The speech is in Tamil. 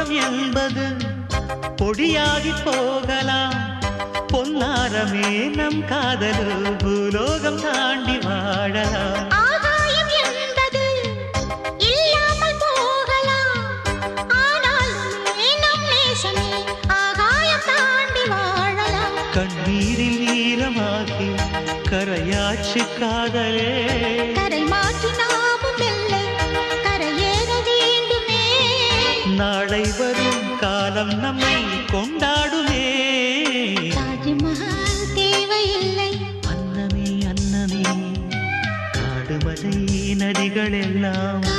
பூலோகம் என்பது பொடியாகி போகலாம். பொன்னாரமே நம் காதலு பூலோகம் தாண்டி வாழலாம். ஆகாயம் என்பது இல்லாமல் போகலாம். ஆனாலுமே நம் நேசமே ஆகாயம் தாண்டி வாழலாம். கண்ணீரில் ஈரமாகி கரையாச்சு காதலே. கரை மாற்றி நாமும் இல்லை கரையேற வேண்டுமே. நாளை வரும் காலம் நம்மை கொண்டாடுமே. தாஜ்மஹால் தேவையில்லை அன்னமே அன்னமே காடுமலை நதிகள் எல்லாம்